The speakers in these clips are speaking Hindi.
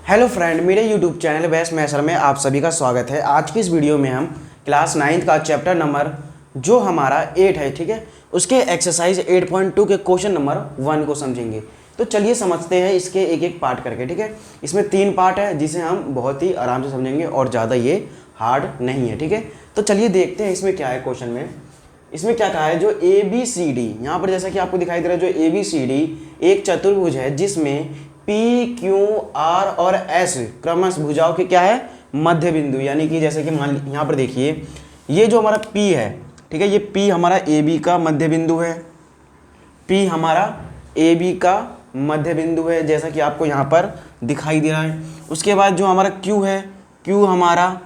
हेलो फ्रेंड, मेरे यूट्यूब चैनल बेस्ट मैथर में आप सभी का स्वागत है। आज की इस वीडियो में हम क्लास 9th का चैप्टर नंबर जो हमारा 8 है, ठीक है, उसके एक्सरसाइज 8.2 के क्वेश्चन नंबर 1 को समझेंगे। तो चलिए समझते हैं इसके एक एक पार्ट करके, ठीक है। इसमें 3 पार्ट है जिसे हम बहुत ही आराम से समझेंगे और ज़्यादा ये हार्ड नहीं है, ठीक है। तो चलिए देखते हैं इसमें क्या है। क्वेश्चन में इसमें क्या कहा है, जो ए बी सी डी, यहाँ पर जैसा कि आपको दिखाई दे रहा है, जो ए बी सी डी एक चतुर्भुज है जिसमें पी क्यू आर और एस क्रमश भुजाओं के क्या है, मध्य बिंदु। यानी कि जैसे कि मान यहाँ पर देखिए, ये जो हमारा पी है, ठीक है, ये पी हमारा ए बी का मध्य बिंदु है। पी हमारा ए बी का मध्य बिंदु है जैसा कि आपको यहाँ पर दिखाई दे रहा है। उसके बाद जो हमारा क्यू है, क्यू हमारा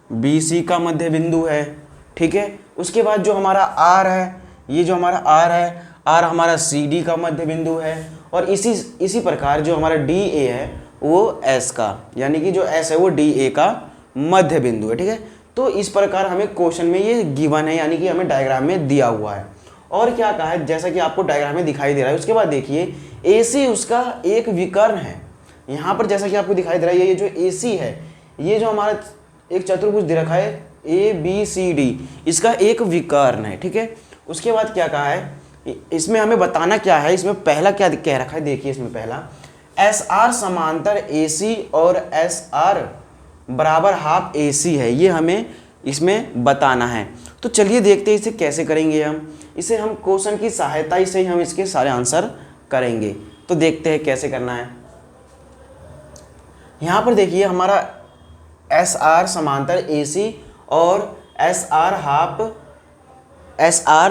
बी सी का मध्य बिंदु है, ठीक है। उसके बाद जो हमारा आर है, ये जो हमारा आर है, आर हमारा सी डी का मध्य बिंदु है। और इसी प्रकार जो हमारा डी ए है वो एस का, यानी कि जो एस है वो डी ए का मध्य बिंदु है, ठीक है। तो इस प्रकार हमें क्वेश्चन में ये गिवन है, यानी कि हमें डायग्राम में दिया हुआ है। और क्या कहा है, जैसा कि आपको डायग्राम में दिखाई दे रहा है। उसके बाद देखिए ए सी उसका एक विकर्ण है। यहाँ पर जैसा कि आपको दिखाई दे रहा है, ये जो ए सी है, ये जो हमारा एक चतुर्भुज दे रखा है ए बी सी डी, इसका एक विकर्ण है, ठीक है। उसके बाद क्या कहा है, इसमें हमें बताना क्या है। इसमें पहला क्या कह रखा है, देखिए इसमें पहला एस आर समांतर ए सी और एस आर बराबर हाफ ए सी है, ये हमें इसमें बताना है। तो चलिए देखते हैं इसे कैसे करेंगे। इसे हम क्वेश्चन की सहायता से ही हम इसके सारे आंसर करेंगे। तो देखते हैं कैसे करना है। यहाँ पर देखिए हमारा एस आर समांतर ए सी और एस आर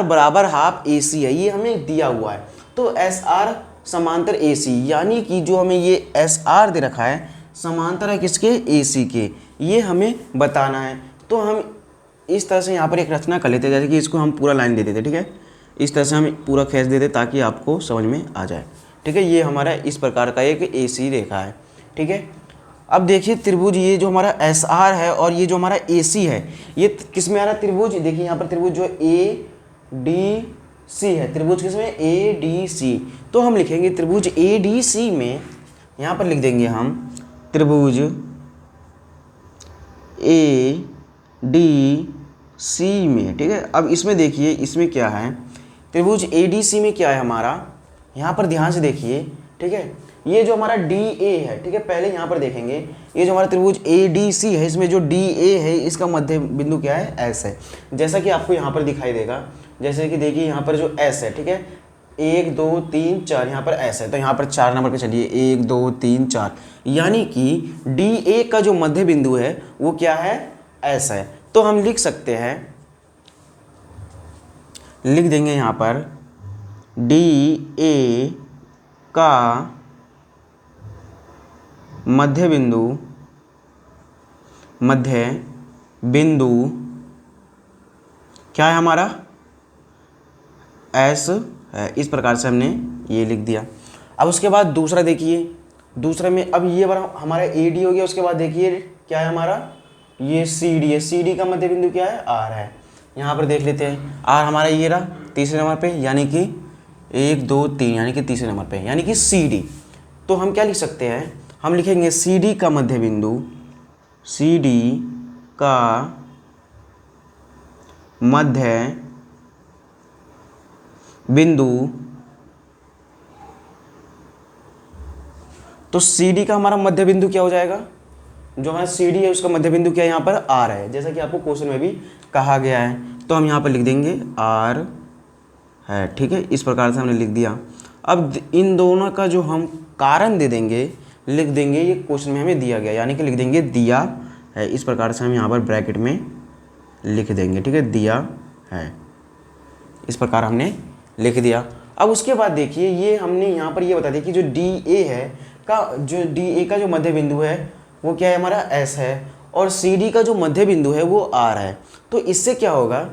बराबर हाफ ए सी है, ये हमें दिया हुआ है। तो एस आर समांतर ए सी, यानी कि जो हमें ये एस आर दे रखा है समांतर है किसके, ए सी के, ये हमें बताना है। तो हम इस तरह से यहाँ पर एक रचना कर लेते हैं, जैसे कि इसको हम पूरा लाइन दे देते, ठीक है। इस तरह से हम पूरा खींच देते ताकि आपको समझ में आ जाए, ठीक है। ये हमारा इस प्रकार का एक ए सी रेखा है, ठीक है। अब देखिए त्रिभुज, ये जो हमारा एस आर है और ये जो हमारा ए सी है, ये किस में आ रहा है त्रिभुज। देखिए यहाँ पर त्रिभुज जो ए डी सी है, त्रिभुज किस में, ए डी सी। तो हम लिखेंगे त्रिभुज ए डी सी में, यहाँ पर लिख देंगे हम त्रिभुज ए डी सी में, ठीक है। अब इसमें देखिए इसमें क्या है, त्रिभुज ए डी सी में क्या है हमारा, यहाँ पर ध्यान से देखिए, ठीक है। ये जो हमारा डी ए है, ठीक है, पहले यहाँ पर देखेंगे, ये जो हमारा त्रिभुज ए डी सी है, इसमें जो डी ए है इसका मध्य बिंदु क्या है, एस है। जैसा कि आपको यहाँ पर दिखाई देगा, जैसे कि देखिए यहाँ पर जो एस है, ठीक है, 1 2 3 4, यहाँ पर एस है। तो यहाँ पर 4 नंबर पे चलिए, 1 2 3 4, यानी कि डी ए का जो मध्य बिंदु है वो क्या है, एस है। तो हम लिख सकते हैं, लिख देंगे यहाँ पर डी ए का मध्य बिंदु क्या है हमारा, एस है। इस प्रकार से हमने ये लिख दिया। अब उसके बाद दूसरा देखिए, दूसरे में अब ये बार हमारा ए डी हो गया। उसके बाद देखिए क्या है हमारा, ये सी डी है। सी डी का मध्य बिंदु क्या है, आर है। यहाँ पर देख लेते हैं, आर हमारा ये रहा तीसरे नंबर पे, यानी कि 1 2 3, यानी कि तीसरे नंबर पे, यानी कि सी डी। तो हम क्या लिख सकते हैं, हम लिखेंगे सी डी का मध्य बिंदु, सी डी का मध्य बिंदु, तो सी डी का हमारा मध्य बिंदु क्या हो जाएगा, जो हमारा सी डी है उसका मध्य बिंदु क्या है, यहाँ पर आर है, जैसा कि आपको क्वेश्चन में भी कहा गया है। तो हम यहाँ पर लिख देंगे आर है, ठीक है। इस प्रकार से हमने लिख दिया। अब इन दोनों का जो हम कारण दे देंगे, लिख देंगे, ये क्वेश्चन में हमें दिया गया, यानी कि लिख देंगे दिया है। इस प्रकार से हम यहाँ पर ब्रैकेट में लिख देंगे, ठीक है, दिया है। इस प्रकार हमने लिख दिया। अब उसके बाद देखिए ये हमने यहाँ पर ये बता दिया कि जो डी ए है का, जो डी ए का जो मध्य बिंदु है वो क्या है हमारा, एस है, और सी डी का जो मध्य बिंदु है वो आर है। तो इससे क्या होगा,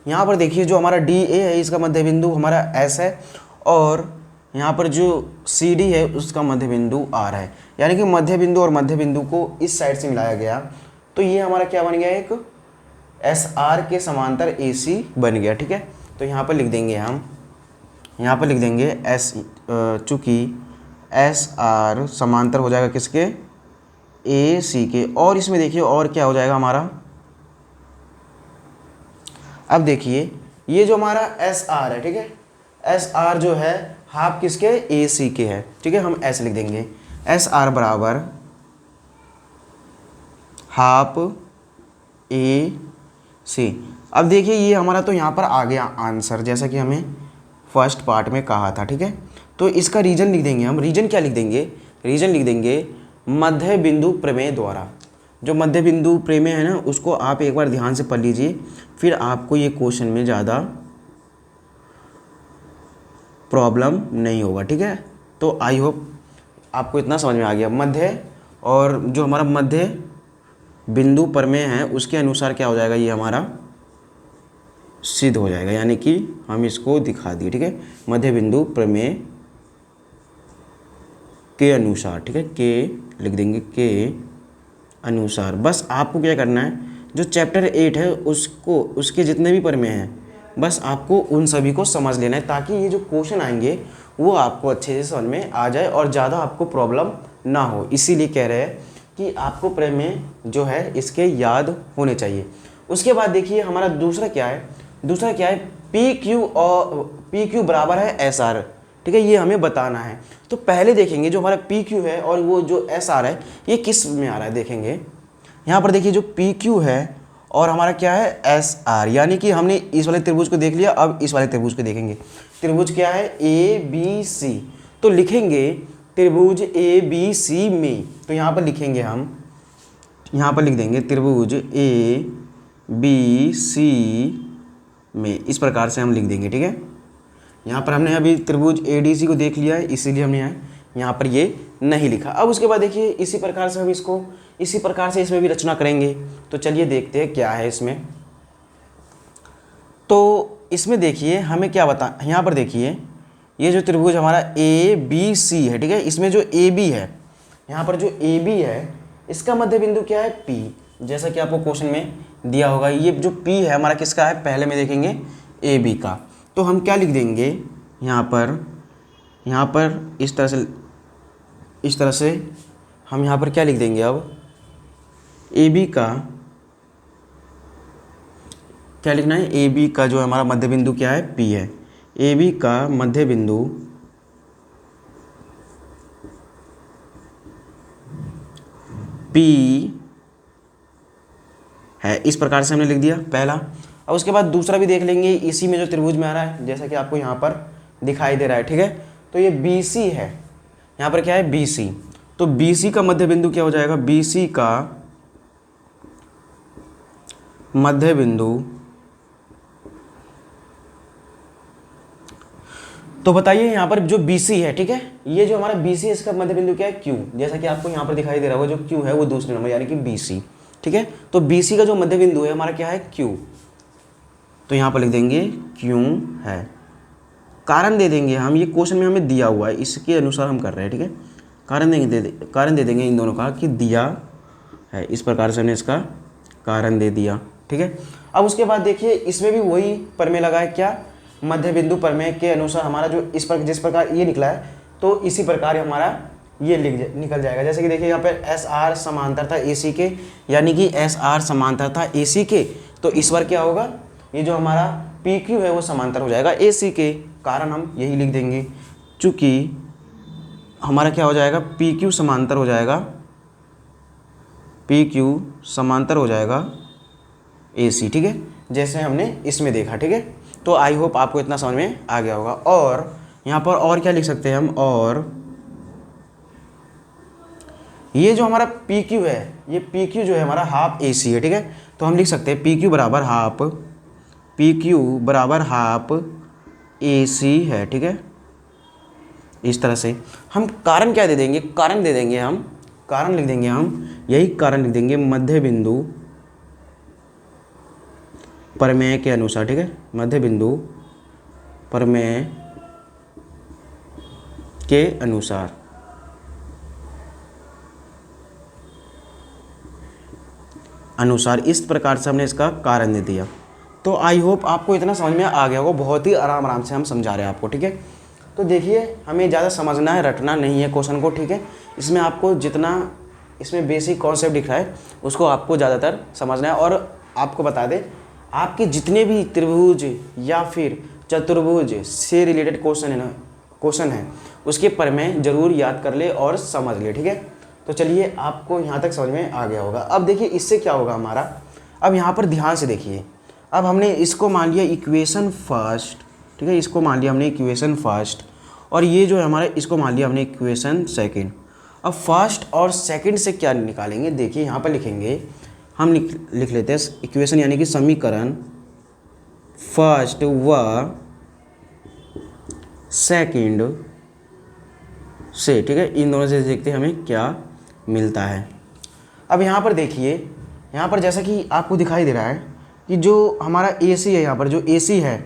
यहाँ पर देखिए जो हमारा डी ए है इसका मध्य बिंदु हमारा एस है, और यहाँ पर जो सी डी है उसका मध्य बिंदु आर है, यानी कि मध्य बिंदु और मध्य बिंदु को इस साइड से मिलाया गया। तो ये हमारा क्या बन गया, एक एस आर के समांतर ए सी बन गया, ठीक है। तो यहाँ पर लिख देंगे हम, यहाँ पर लिख देंगे एस, चूँकि एस आर समांतर हो जाएगा किसके, ए सी के, और इसमें देखिए और क्या हो जाएगा हमारा, अब देखिए ये जो हमारा एस आर है, ठीक है, एस आर जो है हाफ किसके, ए सी के है, ठीक है, हम ऐसे लिख देंगे एस आर बराबर हाफ ए सी। अब देखिए ये हमारा तो यहाँ पर आ गया आंसर, जैसा कि हमें फर्स्ट पार्ट में कहा था, ठीक है। तो इसका रीजन लिख देंगे हम, रीजन क्या लिख देंगे, रीजन लिख देंगे मध्य बिंदु प्रमेय द्वारा। जो मध्य बिंदु प्रमेय है ना, उसको आप एक बार ध्यान से पढ़ लीजिए, फिर आपको ये क्वेश्चन में ज़्यादा प्रॉब्लम नहीं होगा, ठीक है। तो आई होप आपको इतना समझ में आ गया। मध्य और जो हमारा मध्य बिंदु प्रमेय है उसके अनुसार क्या हो जाएगा, ये हमारा सिद्ध हो जाएगा, यानी कि हम इसको दिखा दिए, ठीक है, मध्य बिंदु प्रमेय के अनुसार, ठीक है, के लिख देंगे के अनुसार। बस आपको क्या करना है, जो चैप्टर 8 है उसको, उसके जितने भी प्रमेय हैं, बस आपको उन सभी को समझ लेना है, ताकि ये जो क्वेश्चन आएंगे वो आपको अच्छे से समझ में आ जाए और ज़्यादा आपको प्रॉब्लम ना हो। इसीलिए कह रहे हैं कि आपको प्रमेय जो है इसके याद होने चाहिए। उसके बाद देखिए हमारा दूसरा क्या है, दूसरा क्या है, पी क्यू और पी क्यू बराबर है एस आर, ठीक है, ये हमें बताना है। तो पहले देखेंगे जो हमारा पी क्यू है और वो जो एस आर है ये किस में आ रहा है, देखेंगे यहाँ पर देखिए जो पी क्यू है और हमारा क्या है एस आर, यानी कि हमने इस वाले त्रिभुज को देख लिया, अब इस वाले त्रिभुज को देखेंगे। त्रिभुज क्या है, ए बी सी, तो लिखेंगे त्रिभुज ए बी सी में, तो यहाँ पर लिखेंगे हम, यहाँ पर लिख देंगे त्रिभुज ए बी सी में, इस प्रकार से हम लिख देंगे, ठीक है। यहाँ पर हमने अभी त्रिभुज ए डी सी को देख लिया है, इसीलिए हमने यहाँ पर ये नहीं लिखा। अब उसके बाद देखिए इसी प्रकार से हम इसको, इसी प्रकार से इसमें भी रचना करेंगे। तो चलिए देखते हैं क्या है इसमें। तो इसमें देखिए हमें क्या बता, यहाँ पर देखिए ये जो त्रिभुज हमारा ए बी सी है, ठीक है, इसमें जो ए बी है, यहाँ पर जो ए बी है इसका मध्य बिंदु क्या है, पी, जैसा कि आपको क्वेश्चन में दिया होगा। ये जो पी है हमारा किसका है, पहले में देखेंगे ए बी का। तो हम क्या लिख देंगे यहाँ पर इस तरह से हम यहाँ पर क्या लिख देंगे, अब ए बी का क्या लिखना है, ए बी का जो हमारा मध्य बिंदु क्या है, पी है। ए बी का मध्य बिंदु पी है, इस प्रकार से हमने लिख दिया पहला। अब उसके बाद दूसरा भी देख लेंगे, इसी में जो त्रिभुज में आ रहा है, जैसा कि आपको यहाँ पर दिखाई दे रहा है, ठीक है। तो ये बी सी है, यहाँ पर क्या है, बी सी। तो बी सी का मध्य बिंदु क्या हो जाएगा, बी सी का मध्य बिंदु, तो बताइए यहाँ पर जो बी सी है, ठीक है, ये जो हमारा बी सी है इसका मध्य बिंदु क्या है, क्यू, जैसा कि आपको यहाँ पर दिखाई दे रहा होगा, जो क्यू है वो दूसरे नंबर यानी कि बी सी, ठीक है। तो बी सी का जो मध्य बिंदु है हमारा क्या है, क्यू, तो यहाँ पर लिख देंगे क्यू है। कारण दे देंगे हम, ये क्वेश्चन में हमें दिया हुआ है, इसके अनुसार हम कर रहे हैं, ठीक है। कारण दे देंगे इन दोनों का कि दिया है, इस प्रकार से हमने इसका कारण दे दिया, ठीक है। अब उसके बाद देखिए इसमें भी वही प्रमेय लगा है, क्या, मध्य बिंदु प्रमेय के अनुसार हमारा जो जिस प्रकार ये निकला है, तो इसी प्रकार हमारा ये निकल जाएगा। जैसे कि देखिए यहाँ पर एस आर समांतर था ए सी के, यानी कि एस आर समांतर था ए सी के, तो इस बार क्या होगा, ये जो हमारा पी क्यू है वो समांतर हो जाएगा ए सी के, कारण हम यही लिख देंगे, चूँकि हमारा क्या हो जाएगा, पी क्यू समांतर हो जाएगा, पी क्यू समांतर हो जाएगा ए सी, ठीक है, जैसे हमने इसमें देखा, ठीक है। तो आई होप आपको इतना समझ में आ गया होगा। और यहाँ पर और क्या लिख सकते हैं हम, और ये जो हमारा पी क्यू है, ये पी क्यू जो है हमारा हाफ ए सी है, ठीक है। तो हम लिख सकते हैं पी क्यू बराबर हाफ ए सी है, ठीक है। इस तरह से हम कारण क्या दे देंगे, कारण दे देंगे हम, कारण लिख देंगे हम, यही कारण लिख देंगे मध्य बिंदु प्रमेय के अनुसार, ठीक है, मध्य बिंदु प्रमेय के अनुसार इस प्रकार से हमने इसका कारण दे दिया। तो आई होप आपको इतना समझ में आ गया होगा, बहुत ही आराम से हम समझा रहे हैं आपको, ठीक है। तो देखिए हमें ज़्यादा समझना है, रटना नहीं है क्वेश्चन को, ठीक है। इसमें आपको जितना इसमें बेसिक कॉन्सेप्ट दिख रहा है उसको आपको ज़्यादातर समझना है। और आपको बता दें, आपके जितने भी त्रिभुज या फिर चतुर्भुज से रिलेटेड क्वेश्चन है उसके प्रमेय जरूर याद कर ले और समझ ले, ठीक है। तो चलिए, आपको यहाँ तक समझ में आ गया होगा। अब देखिए इससे क्या होगा हमारा, अब यहाँ पर ध्यान से देखिए, अब हमने इसको मान लिया इक्वेशन फर्स्ट, ठीक है, इसको मान लिया हमने इक्वेशन फर्स्ट, और ये जो है हमारा इसको मान लिया हमने इक्वेशन सेकंड। अब फर्स्ट और सेकंड से क्या निकालेंगे, देखिए यहाँ पर लिखेंगे, हम लिख लेते हैं इक्वेशन यानी कि समीकरण फर्स्ट व सेकंड से, ठीक है, इन दोनों से देखते हैं हमें क्या मिलता है। अब यहाँ पर देखिए, यहाँ पर जैसा कि आपको दिखाई दे रहा है कि जो हमारा AC है, यहाँ पर जो AC है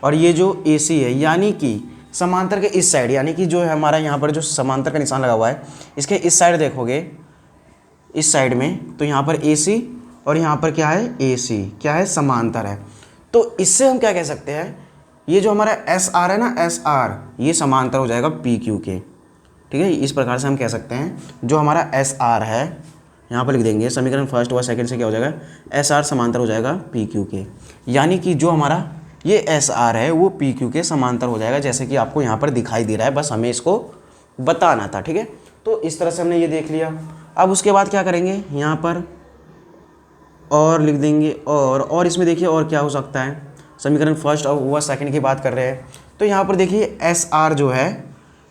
और ये जो AC है, यानी कि समांतर के इस साइड, यानी कि जो है हमारा यहाँ पर जो समांतर का निशान लगा हुआ है इसके इस साइड देखोगे, इस साइड में, तो यहाँ पर AC और यहाँ पर क्या है AC, क्या है, समांतर है। तो इससे हम क्या कह सकते हैं, ये जो हमारा SR है ना, SR, ये समांतर हो जाएगा PQ के, ठीक है। इस प्रकार से हम कह सकते हैं जो हमारा SR है, यहाँ पर लिख देंगे समीकरण फर्स्ट व सेकंड से क्या हो जाएगा, SR समांतर हो जाएगा PQ के, यानी कि जो हमारा ये SR है वो PQ के समांतर हो जाएगा, जैसे कि आपको यहाँ पर दिखाई दे रहा है, बस हमें इसको बताना था, ठीक है। तो इस तरह से हमने ये देख लिया। अब उसके बाद क्या करेंगे, यहाँ पर और लिख देंगे, और इसमें देखिए और क्या हो सकता है, समीकरण फर्स्ट और व सेकंड की बात कर रहे हैं, तो यहाँ पर देखिए SR जो है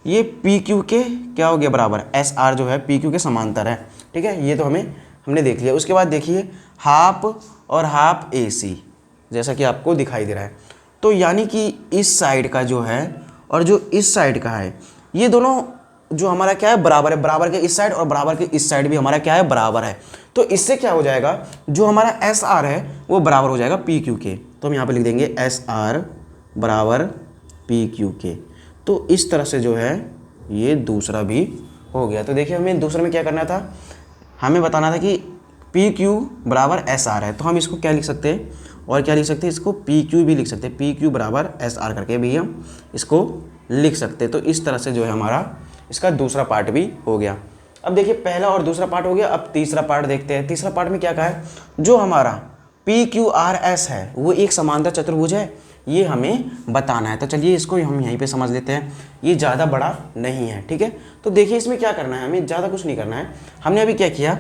ये PQ के क्या हो गया, बराबर, SR जो है PQ के समांतर है, ठीक है। ये तो हमने देख लिया। उसके बाद देखिए हाफ और हाफ AC, जैसा कि आपको दिखाई दे रहा है, तो यानी कि इस साइड का जो है और जो इस साइड का है, ये दोनों जो हमारा क्या है, बराबर है, बराबर के इस साइड और बराबर के इस साइड भी हमारा क्या है, बराबर है। तो इससे क्या हो जाएगा, जो हमारा SR है वो बराबर हो जाएगा PQ के, तो हम यहाँ पे लिख देंगे SR बराबर PQ के। तो इस तरह से जो है ये दूसरा भी हो गया। तो देखिए हमें दूसरे में क्या करना था, हमें बताना था कि PQ बराबर SR है, तो हम इसको क्या लिख सकते हैं, और क्या लिख सकते हैं, इसको PQ भी लिख सकते हैं, PQ बराबर SR करके भी हम इसको लिख सकते हैं। तो इस तरह से जो है हमारा इसका दूसरा पार्ट भी हो गया। अब देखिए पहला और दूसरा पार्ट हो गया, अब तीसरा पार्ट देखते हैं। तीसरा पार्ट में क्या कहा है, जो हमारा PQRS है वो एक समांतर चतुर्भुज है, ये हमें बताना है। तो चलिए इसको हम यहीं पे समझ लेते हैं, ये ज़्यादा बड़ा नहीं है, ठीक है। तो देखिए इसमें क्या करना है, हमें ज़्यादा कुछ नहीं करना है। हमने अभी क्या किया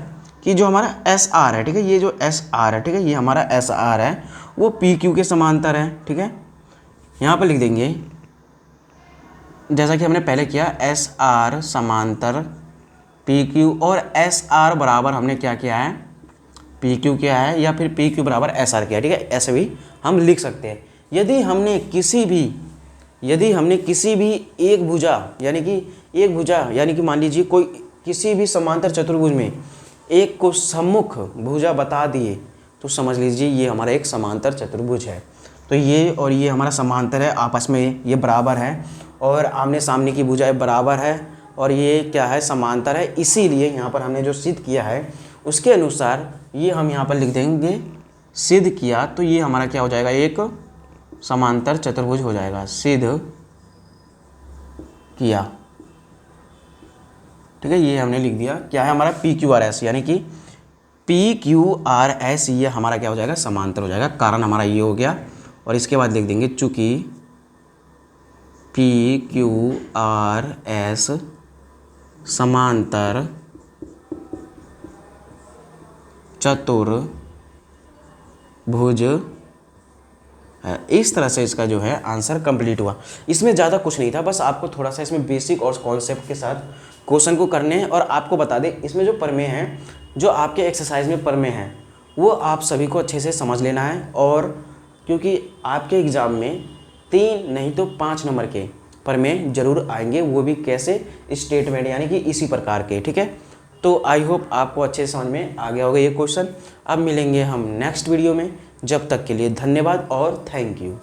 कि जो हमारा SR है, ठीक है, ये जो SR है, ठीक है, ये हमारा SR है वो PQ के समांतर है, ठीक है। यहाँ पर लिख देंगे जैसा कि हमने पहले किया, SR समांतर PQ, और SR बराबर हमने क्या किया है, PQ किया है, या फिर PQ बराबर SR किया है, ठीक है। ऐसे भी हम लिख सकते हैं। यदि हमने किसी भी एक भुजा यानी कि मान लीजिए कोई किसी भी समांतर चतुर्भुज में एक को सम्मुख भुजा बता दिए, तो समझ लीजिए ये हमारा एक समांतर चतुर्भुज है। तो ये और ये हमारा समांतर है, आपस में ये बराबर है, और आमने सामने की भुजाएं बराबर है, और ये क्या है, समांतर है। इसीलिए यहाँ पर हमने जो सिद्ध किया है उसके अनुसार ये हम यहाँ पर लिख देंगे सिद्ध किया, तो ये हमारा क्या हो जाएगा, एक समांतर चतुर्भुज हो जाएगा, सिद्ध किया, ठीक है। ये हमने लिख दिया, क्या है हमारा PQRS, यानी कि PQRS ये हमारा क्या हो जाएगा, समांतर हो जाएगा, कारण हमारा ये हो गया। और इसके बाद लिख देंगे चूंकि PQRS समांतर चतुर्भुज है। इस तरह से इसका जो है आंसर कंप्लीट हुआ। इसमें ज़्यादा कुछ नहीं था, बस आपको थोड़ा सा इसमें बेसिक और कॉन्सेप्ट के साथ क्वेश्चन को करने हैं। और आपको बता दें इसमें जो प्रमेय हैं, जो आपके एक्सरसाइज में प्रमेय हैं, वो आप सभी को अच्छे से समझ लेना है। और क्योंकि आपके एग्ज़ाम में 3 नहीं तो 5 नंबर के प्रमेय जरूर आएंगे, वो भी कैसे, स्टेटमेंट यानी कि इसी प्रकार के, ठीक है। तो आई होप आपको अच्छे से समझ में आ गया होगा ये क्वेश्चन। अब मिलेंगे हम नेक्स्ट वीडियो में, जब तक के लिए धन्यवाद और थैंक यू।